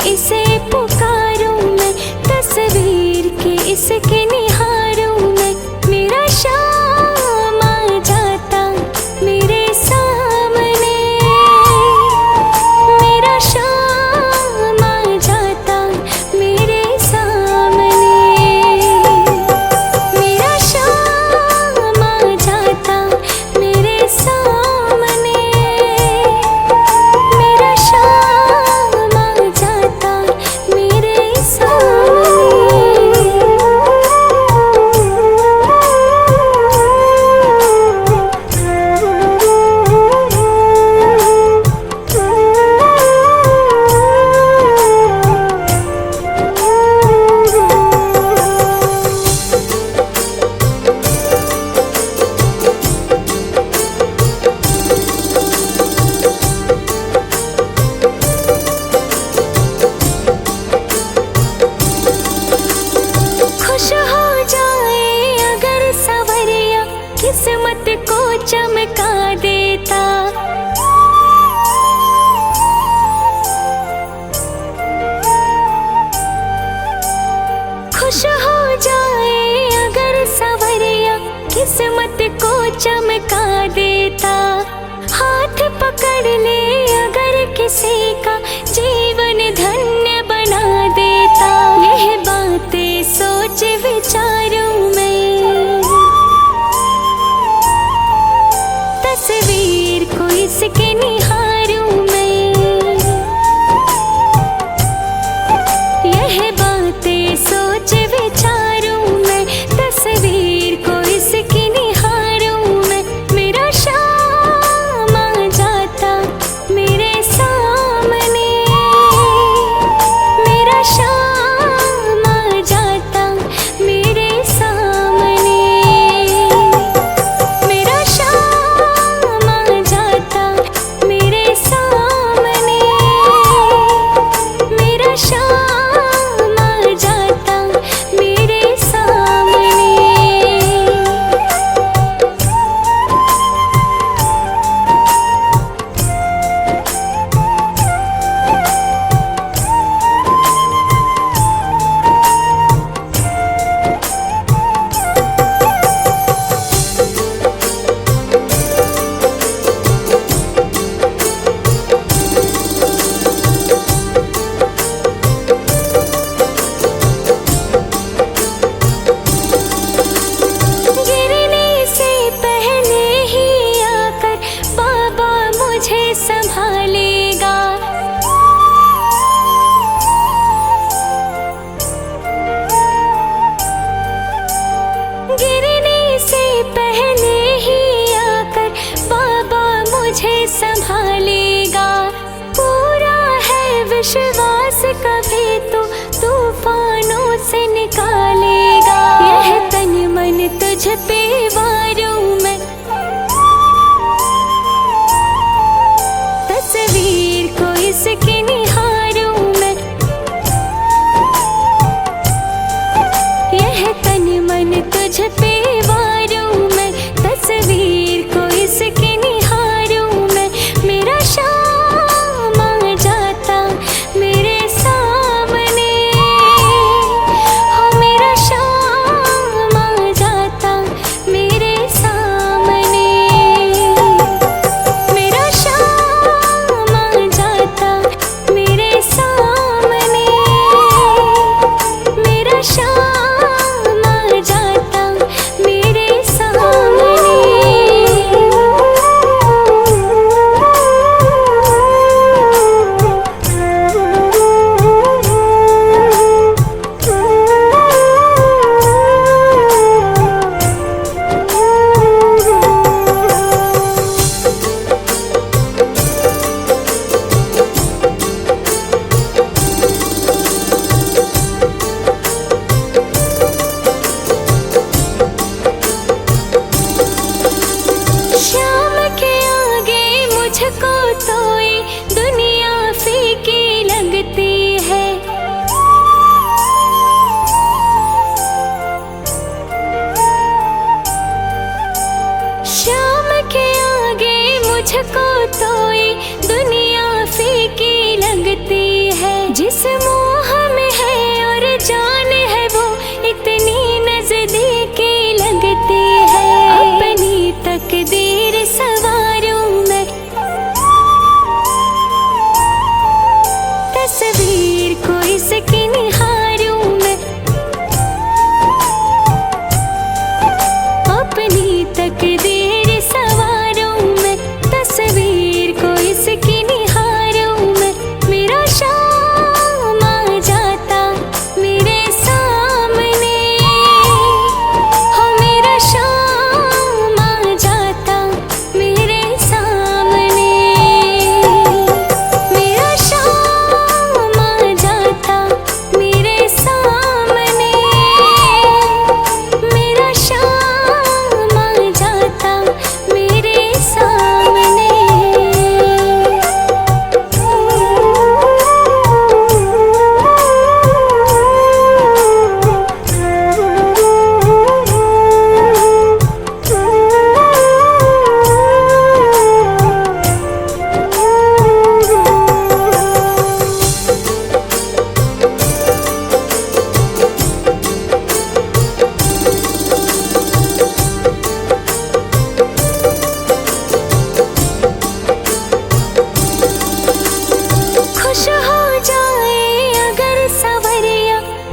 इसे पुकारूं मैं, तस्वीर की इसके निहारूं मैं। मेरा शाम आ जाता मेरे सामने, मेरा शाम आ जाता मेरे सामने, मेरा शाम आ जाता मेरे सामने, मेरा शाम आ जाता मेरे सामने।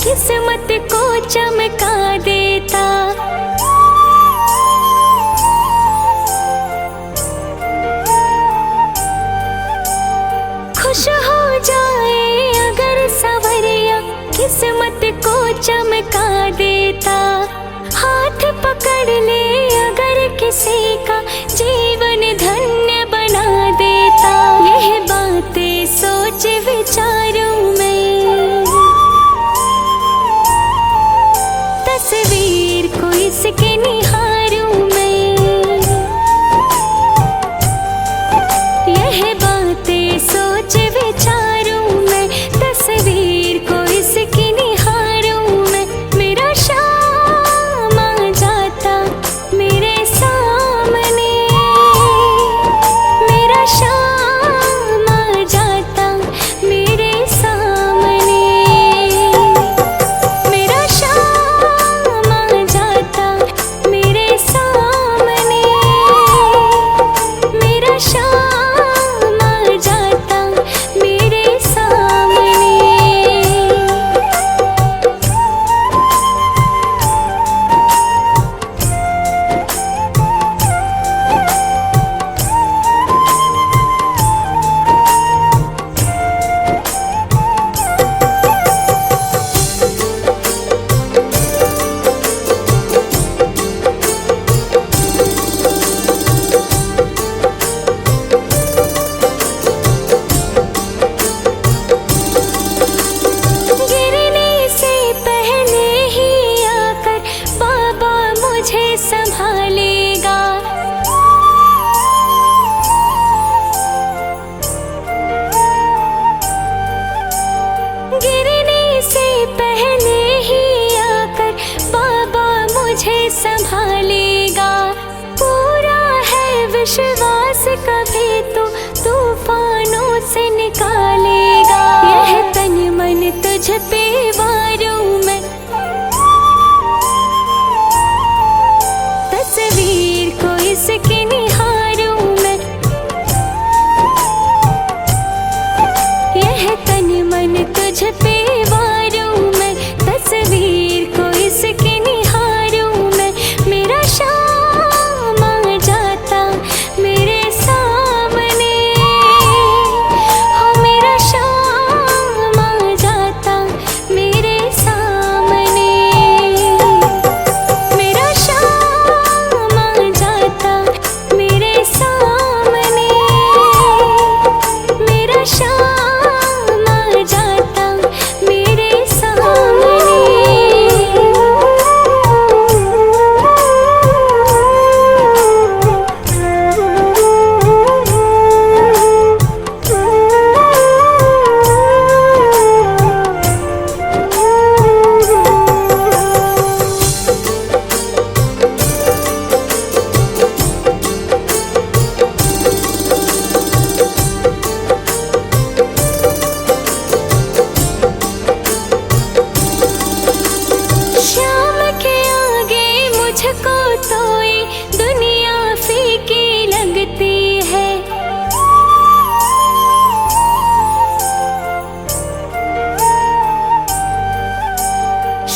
किस्मत को चमका देता। खुश हो जाए अगर सवरिया किस्मत को चमका देता। हाथ पकड़ ले अगर किसी का जीवन धन्य बना देता। यह बातें सोच विचारूं मैं, तस्वीर को इसके निहारूं मैं। यह बातें सोच विचारूं मैं, तस्वीर को इसकी निहारूं मैं। मेरा शाम आ जाता मेरे सामने, मेरा शाम आ जाता मेरे सामने। मेरा शाम आ जाता मेरे सामने, मेरा शाम आ जाता मेरे सामने। गिरने से पहले ही आकर बाबा मुझे संभालेगा। गिरने से पहले ही आकर बाबा मुझे संभालेगा। पूरा है विश्वास कभी तो तूफानों से निकालेगा। यह तन मन तुझ पे वारूं मैं, तस्वीर को इसके निहारूं मैं। यह तन मन तुझ पे वारूं मैं, तस्वीर को इसके निहारूं मैं। मेरा शाम आ जाता मेरे सामने, हो मेरा शाम आ जाता मेरे सामने। मेरा शाम आ जाता मेरे सामने, मेरा शाम आ जाता मेरे सामने। शाम के आगे मुझको तो ये दुनिया फीकी लगती है।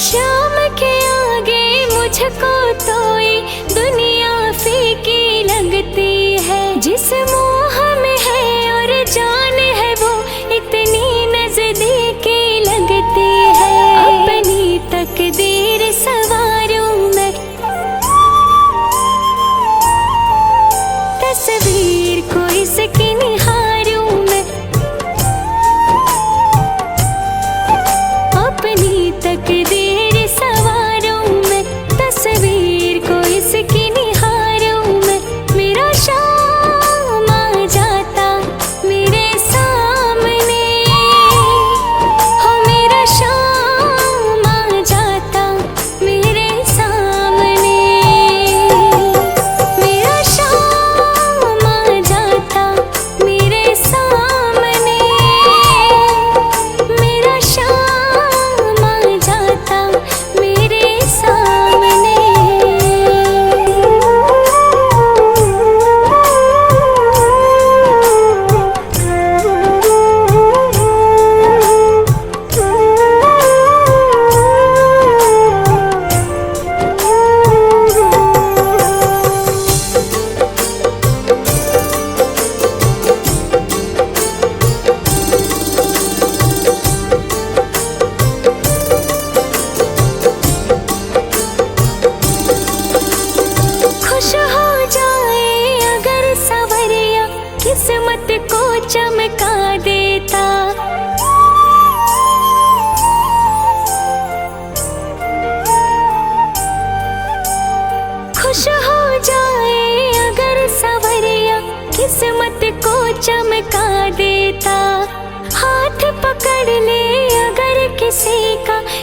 शाम के आगे मुझको तो ये दुनिया फीकी लगती है। जिस मोह में है और जान है वो इतनी नजदीकी लगती है। अपनी तकदीर सवारूं मैं, तस्वीर को इसकी निहारूं मैं। अपनी तकदीर सवारूं मैं, तस्वीर को इसकी निहारूं मैं। मेरा शाम आ जाता मेरे सामने, हो मेरा शाम आ जाता मेरे सामने। मेरा शाम आ जाता मेरे सामने, मेरा शाम आ जाता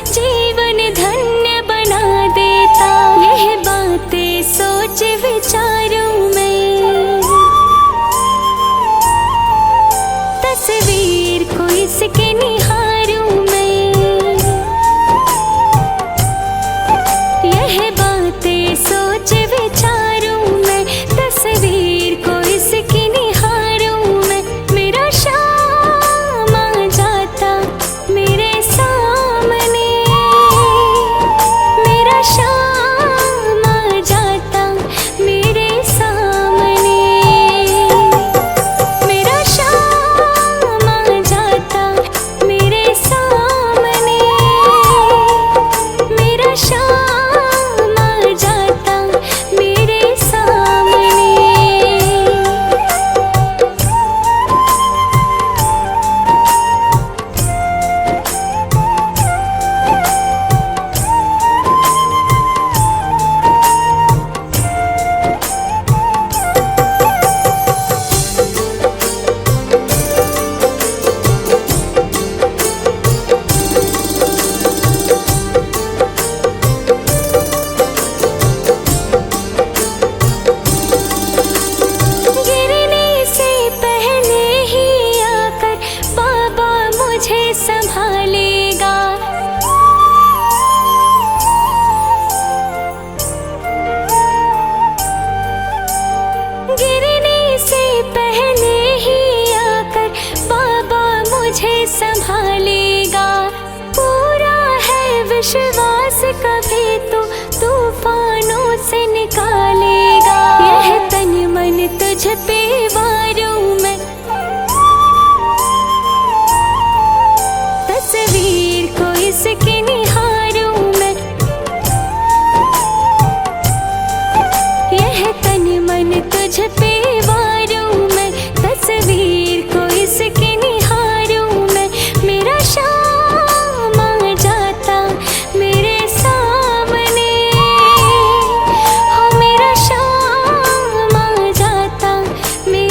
जीवन धन्य बना देता। यह बातें सोच विचारूं मैं, तस्वीर को इसके निहारूं मैं। यह बातें सोच विचारूं मैं, तस्वीर को इसकी निहारूं मैं। मेरा शाम आ जाता मेरे सामने, मेरा शाम आ जाता मेरे सामने, मेरा शाम आ जाता मेरे सामने, मेरा शाम आ जाता मेरे सामने। गिरने से पहले ही आकर बाबा मुझे संभालेगा। गिरने से पहले ही आकर बाबा मुझे संभालेगा। पूरा है विश्वास कभी तो तूफानों से निकालेगा। यह तन मन तुझ पे वारूं मैं, तस्वीर को इसके निहारूं मैं। यह तन मन तुझ पे वारूं मैं, तस्वीर को इसके निहारूं मैं। मेरा शाम आ जाता मेरे सामने, हो मेरा शाम आ जाता मेरे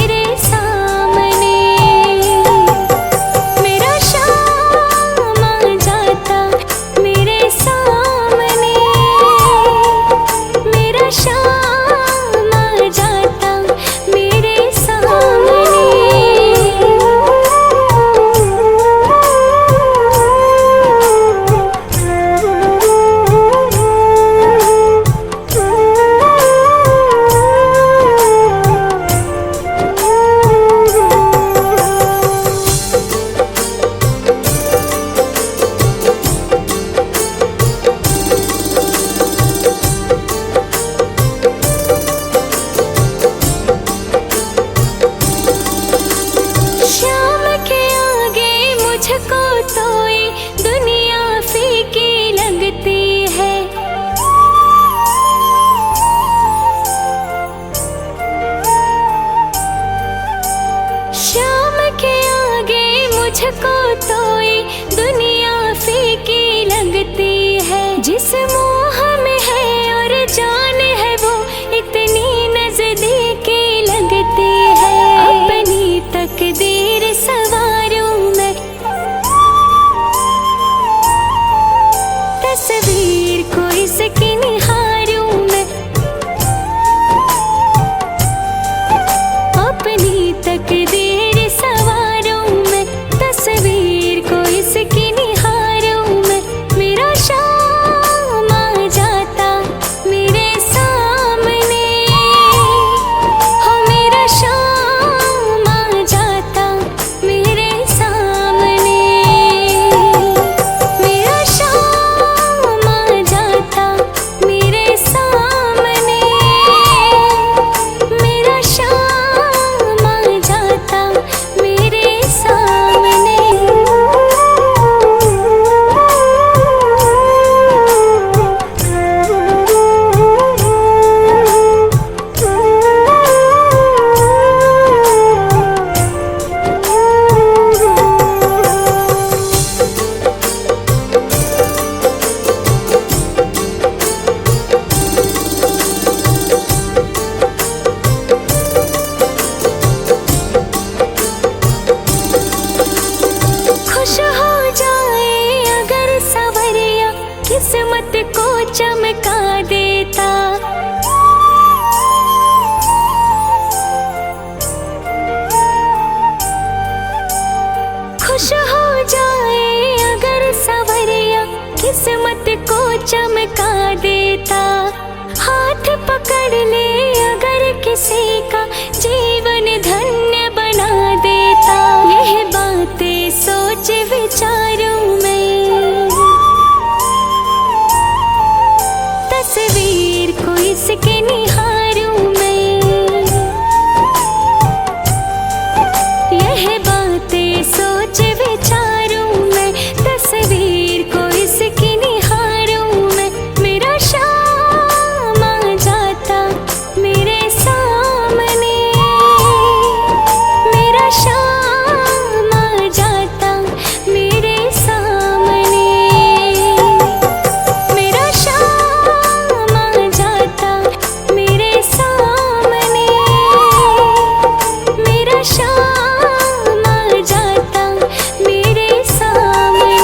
चमका देता। खुश हो जाए अगर सवरिया किस्मत को चमका देता। हाथ पकड़ ले अगर किसी का जीवन धन्य बना देता। यह बातें सोच विचारूं मैं, तस्वीर को इसके निहारूं मैं। यह बातें सोच विचारूं मैं, तस्वीर को इसकी निहारूं मैं। मेरा शाम आ जाता मेरे सामने, मेरा शाम आ जाता मेरे सामने। मेरा शाम आ जाता मेरे सामने, मेरा शाम आ जाता मेरे सामने।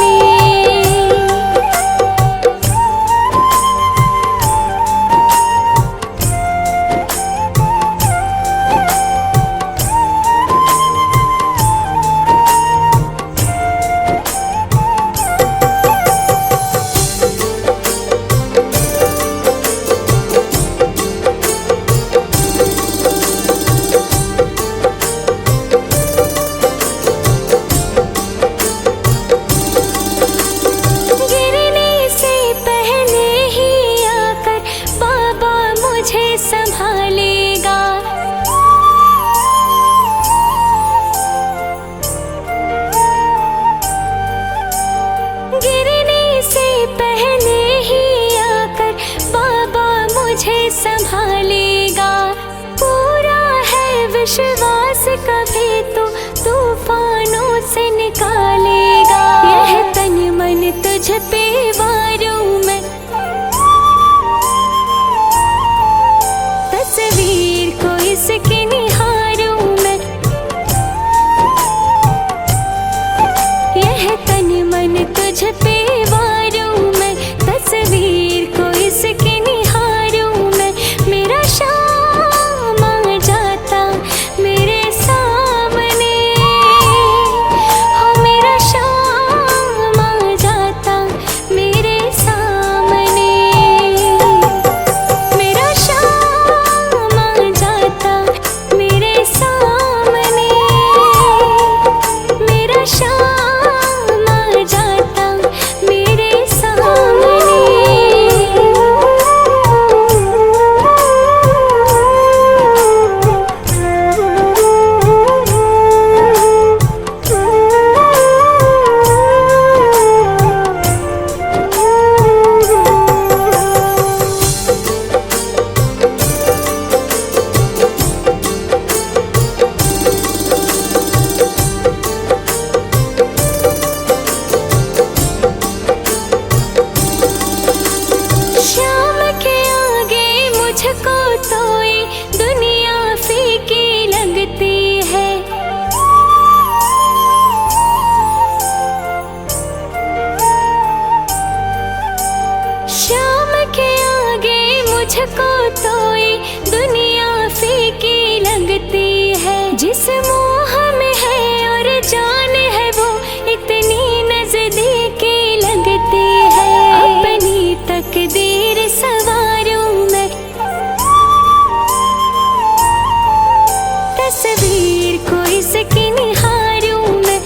गिरने से पहले ही आकर बाबा मुझे संभालेगा। गिरने से पहले ही आकर बाबा मुझे संभालेगा। पूरा है विश्वास कभी तो तूफानों से निकालेगा। यह तन मन तुझ पे वारूं मैं, तस्वीर को इसके निहारूं मैं। यह तन मन तुझ पे वारूं मैं, तस्वीर को इसके निहारूं मैं। मेरा शाम आ जाता मेरे सामने, हो मेरा शाम आ जाता मेरे सामने। मेरा शाम आ जाता मेरे सामने, मेरा शाम आ जाता मेरे शाम के आगे मुझको तो ये दुनिया फीकी लगती है। शाम के आगे मुझको तो ये दुनिया फीकी लगती है। जिस मोह में है और जान है वो इतनी नजदीकी लगती है। अपनी तकदीर सवारूं मैं, तस्वीर को इसकी निहारूं मैं।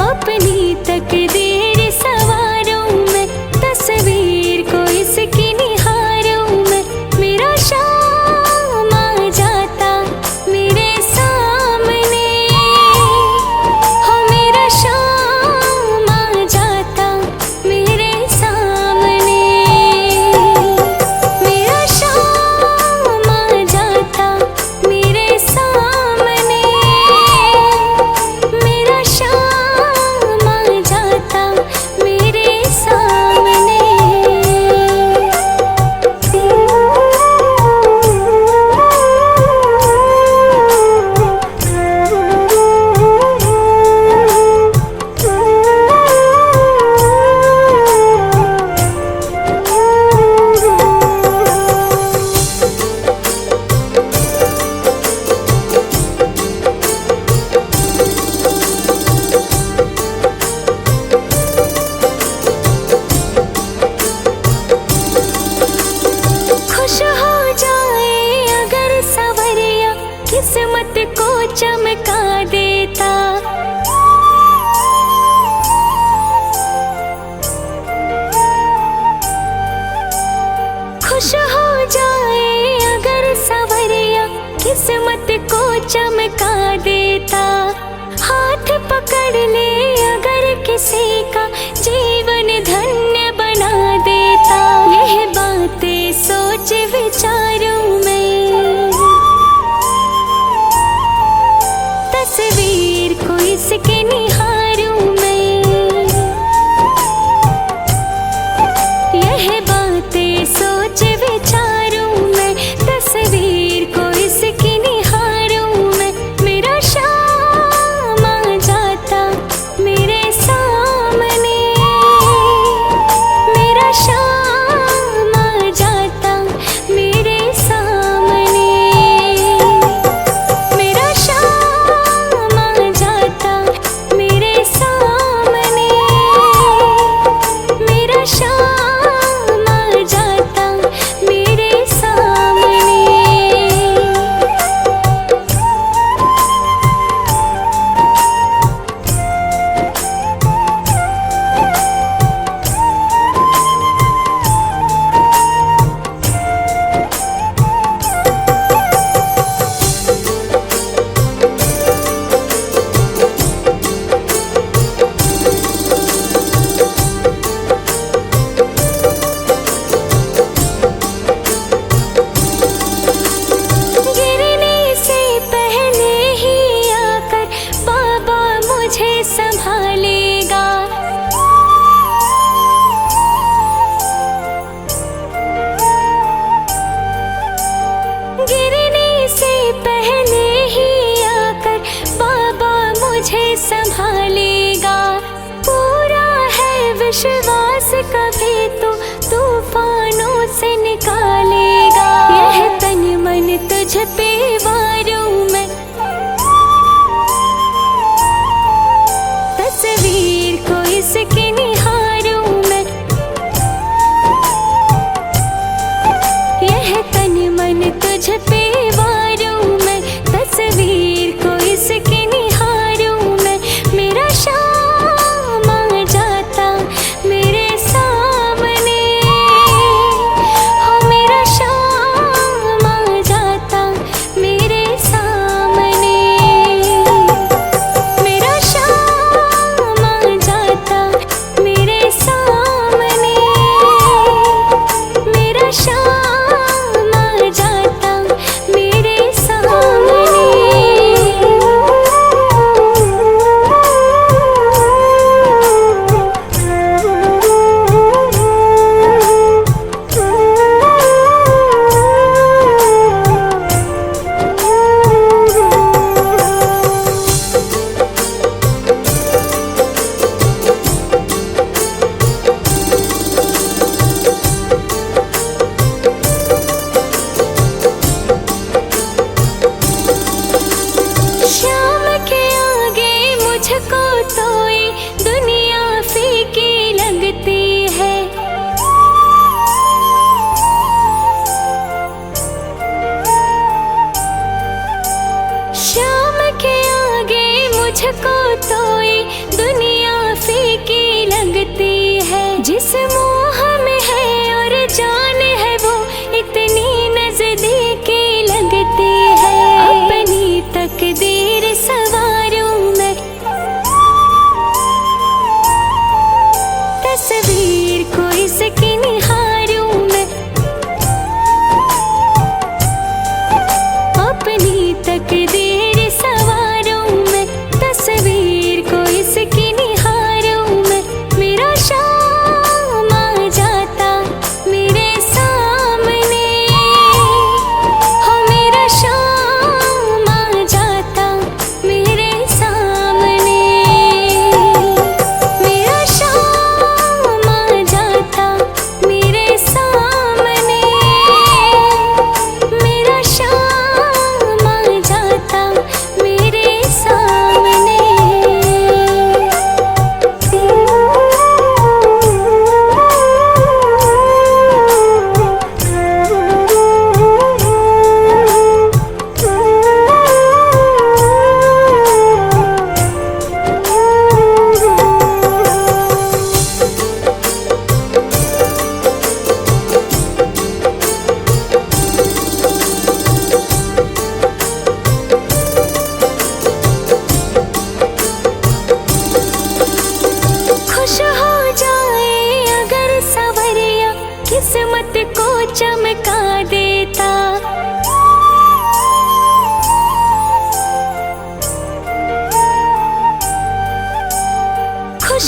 अपनी तकदीर सवारूं मैं, तस्वीर को इसकी निहारूं मैं। मेरा शाम आ जाता मेरे सामने, हो मेरा शाम आ जाता मेरे सामने। मेरा शाम आ जाता मेरे सामने, मेरा शाम आ जाता किसी का जीवन धन्य बना देता। यह बातें सोच विचारूं मैं, तस्वीर को इसके निहारूं मैं। यह बातें सोच विचारूं मैं, तस्वीर को इसकी निहारूं मैं। मेरा शाम आ जाता मेरे सामने, मेरा शाम आ जाता मेरे सामने, मेरा शाम आ जाता मेरे सामने, मेरा शाम आ जाता मेरे सामने। गिरने से पहले ही आकर बाबा मुझे संभालेगा। गिरने से पहले ही आकर बाबा मुझे संभालेगा। पूरा है विश्वास कभी तो तूफानों से निकालेगा। यह तन मन तुझ पे वारूं मैं, तस्वीर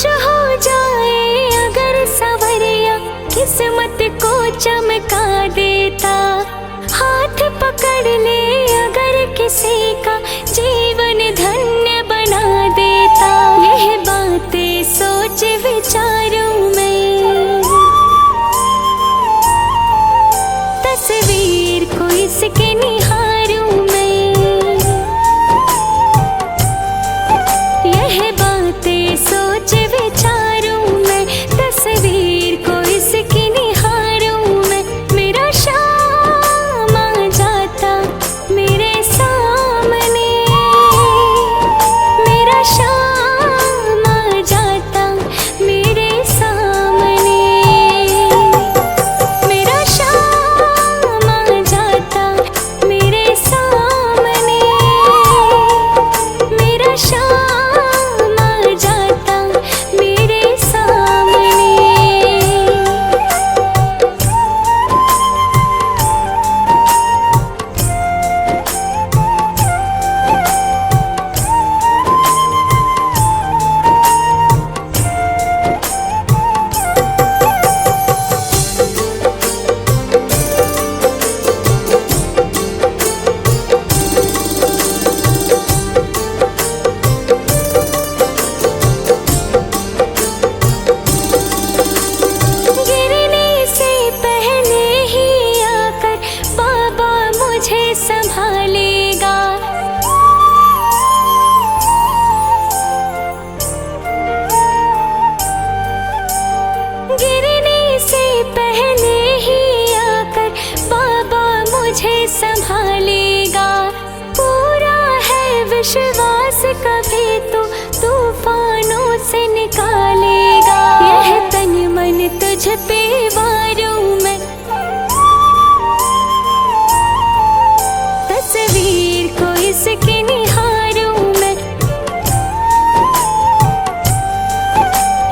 खुश हो जाए अगर सवरिया किस्मत को चमका देता। हाथ पकड़ ले अगर किसी का जीवन धन्य बना देता। यह बातें सोच विचारूं मैं, तस्वीर को इसके निहारूं मैं। यह बातें सोच विचारूं मैं, तस्वीर को इसकी निहारूं मैं। मेरा शाम आ जाता मेरे सामने, मेरा शाम आ जाता मेरे सामने। मेरा शाम आ जाता मेरे सामने, मेरा शाम आ जाता मेरे सामने। गिरने से पहले ही आकर बाबा मुझे संभालेगा। गिरने से पहले ही आकर बाबा मुझे संभालेगा। पूरा है विश्वास कभी तो तूफानों से निकालेगा। यह तन मन तुझ पे वारूं मैं, तस्वीर को इसके निहारूं मैं।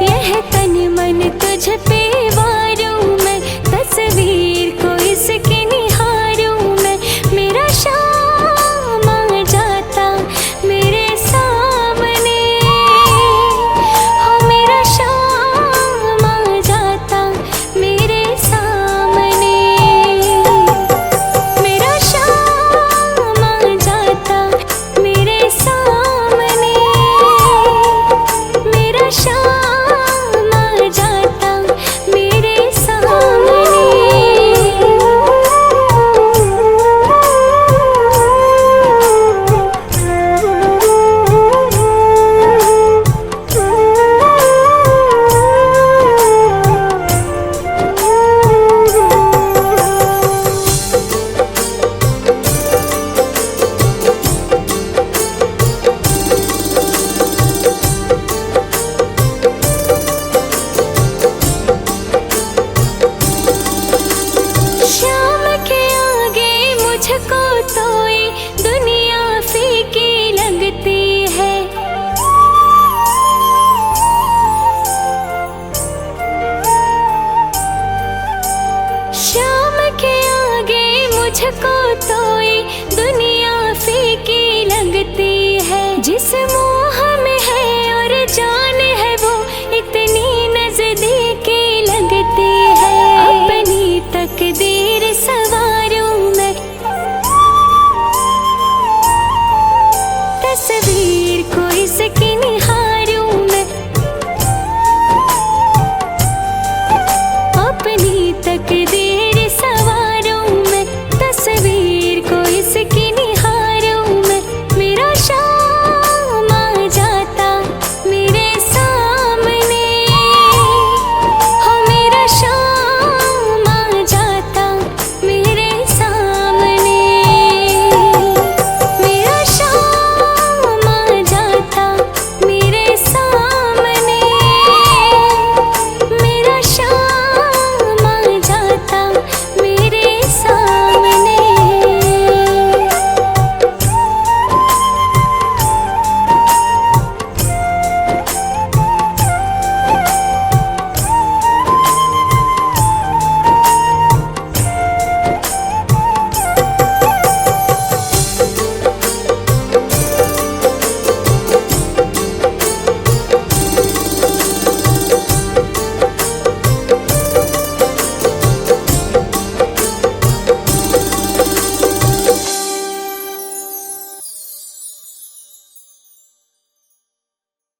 यह तन मन तुझ पे